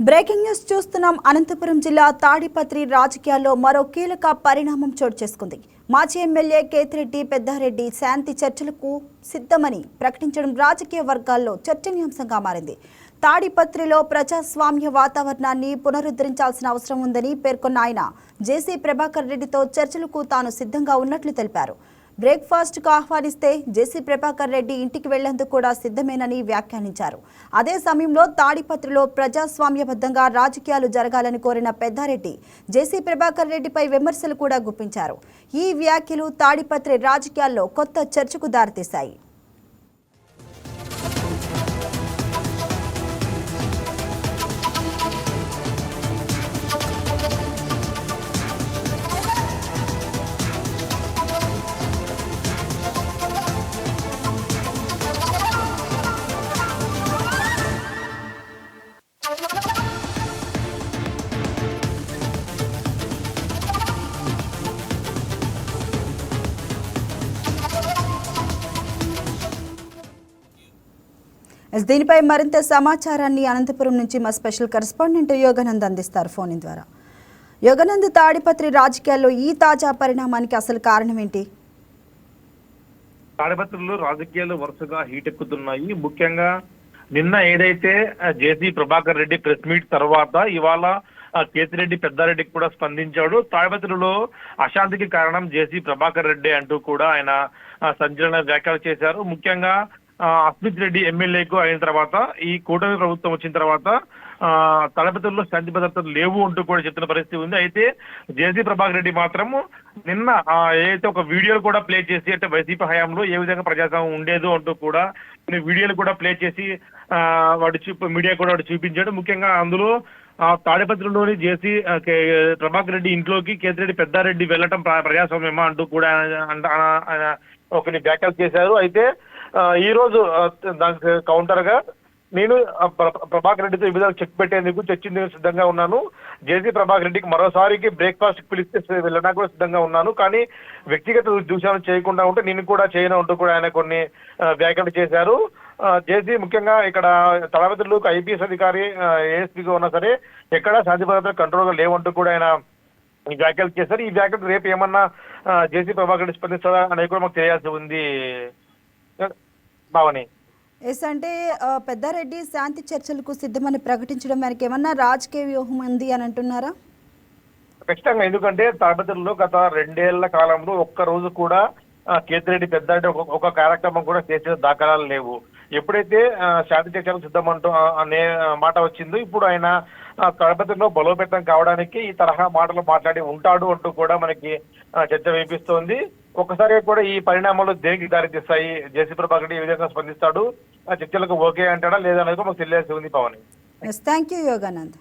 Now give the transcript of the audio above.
Breaking news చూస్తున్నాం. అనంతపురం జిల్లా తాడిపత్రి రాజకీయాల్లో మరో కీలక పరిణామం చోటు చేసుకుంది. మాజీ ఎమ్మెల్యే కేతిరెడ్డి పెద్దారెడ్డి శాంతి చర్చలకు సిద్ధమని ప్రకటించడం రాజకీయ వర్గాల్లో చర్చనీయాంశంగా మారింది. తాడిపత్రిలో ప్రజాస్వామ్య వాతావరణాన్ని పునరుద్ధరించాల్సిన అవసరం ఉందని పేర్కొన్న ఆయన జేసీ ప్రభాకర్ రెడ్డితో చర్చలకు తాను సిద్ధంగా ఉన్నట్లు తెలిపారు. బ్రేక్ఫాస్ట్కు ఆహ్వానిస్తే జేసీ ప్రభాకర్ రెడ్డి ఇంటికి వెళ్లేందుకు కూడా సిద్ధమేనని వ్యాఖ్యానించారు. అదే సమయంలో తాడిపత్రిలో ప్రజాస్వామ్యబద్ధంగా రాజకీయాలు జరగాలని కోరిన పెద్దారెడ్డి జేసీ ప్రభాకర్ రెడ్డిపై విమర్శలు కూడా గుప్పించారు. ఈ వ్యాఖ్యలు తాడిపత్రి రాజకీయాల్లో కొత్త చర్చకు దారితీశాయి. దీనిపై మరింత సమాచారాన్ని అనంతపురం నుంచి మా స్పెషల్ కరెస్పాండెంట్ యోగానంద్ అందిస్తారు ఫోన్ ద్వారా. యోగానంద్, తాడిపత్రి రాజకీయాల్లో ఈ తాజా పరిణామానికి అసలు కారణం ఏంటి? తాడిపత్రిలో రాజకీయాలు వరుసగా హీటెక్కుతున్నాయి. ముఖ్యంగా నిన్న ఏదైతే జేసీ ప్రభాకర్ రెడ్డి ప్రెస్ మీట్ తర్వాత ఇవాళ కేతిరెడ్డి పెద్దారెడ్డికి కూడా స్పందించాడు. తాడిపత్రిలో అశాంతికి కారణం జేసీ ప్రభాకర్ రెడ్డి అంటూ కూడా ఆయన సంచలన వ్యాఖ్యలు చేశారు. ముఖ్యంగా అస్మిత్ రెడ్డి ఎమ్మెల్యేకు అయిన తర్వాత ఈ కూటమి ప్రభుత్వం వచ్చిన తర్వాత తాడిపత్రిలో శాంతి భద్రతలు లేవు అంటూ కూడా చెప్తున్న పరిస్థితి ఉంది. అయితే జేసీ ప్రభాకర్ రెడ్డి మాత్రం నిన్న ఏదైతే ఒక వీడియోలు కూడా ప్లే చేసి, అంటే వైసీపీ హయాంలో ఏ విధంగా ప్రజాస్వామ్యం ఉండేదో అంటూ కూడా కొన్ని వీడియోలు కూడా ప్లే చేసి మీడియా కూడా వాడు చూపించాడు. ముఖ్యంగా అందులో తాడిపత్రిలోని జేసీ ప్రభాకర్ రెడ్డి ఇంట్లోకి కేతిరెడ్డి పెద్దారెడ్డి వెళ్ళటం ప్రజాస్వామ్యమా అంటూ కూడా కొన్ని వ్యాఖ్యలు చేశారు. అయితే ఈ రోజు దానికి కౌంటర్ గా నేను ప్రభాకర్ రెడ్డితో ఈ విధంగా చెక్ పెట్టేందుకు చర్చించేందుకు సిద్ధంగా ఉన్నాను. జేసీ ప్రభాకర్ రెడ్డికి మరోసారికి బ్రేక్ఫాస్ట్ పిలిస్తే వెళ్ళడానికి కూడా సిద్ధంగా ఉన్నాను. కానీ వ్యక్తిగత దూషణలు చేయకుండా ఉంటే నేను కూడా చేయను అంటూ కూడా ఆయన కొన్ని వ్యాఖ్యలు చేశారు. జేసీ ముఖ్యంగా ఇక్కడ తాడిపత్రిలోకి ఐపీఎస్ అధికారి ఏఎస్పీగా ఉన్నా సరే ఎక్కడా శాంతి భద్రత కంట్రోల్గా లేవంటూ కూడా ఆయన వ్యాఖ్యలు చేశారు. ఈ వ్యాఖ్యలు రేపు ఏమన్నా జేసీ ప్రభాకర్ రెడ్డి స్పందిస్తారా అనేది కూడా మాకు తెలియాల్సి ఉంది. భావని అంటే పెద్దారెడ్డి శాంతి చర్చలకు సిద్ధమని ప్రకటించడం మనకి ఏమన్నా రాజకీయ వ్యూహం ఉంది అని అంటున్నారా? ఖచ్చితంగా. ఎందుకంటే తాడిపత్రిలో గత 2 ఏళ్ల కాలంలో ఒక్క రోజు కూడా కేతిరెడ్డి పెద్దారెడ్డి ఒక కార్యక్రమం కూడా చేసే దాఖలాలు లేవు. ఎప్పుడైతే శాంతి చర్చలకు సిద్ధమంటూ అనే మాట వచ్చిందో ఇప్పుడు ఆయన తాడిపత్రిలో బలోపేతం కావడానికి ఈ తరహా మాటలు మాట్లాడి ఉంటాడు అంటూ కూడా మనకి చర్చ వినిపిస్తోంది. ఒక్కసారి కూడా ఈ పరిణామాలు దేనికి దారితీస్తాయి, జేసీ ప్రభాకర్ రెడ్డి ఏ విధంగా స్పందిస్తాడు, చర్చలకు ఓకే అంటాడా లేదా అనేది మాకు తెలియాల్సి ఉంది. Pavan, thank you Yoganand.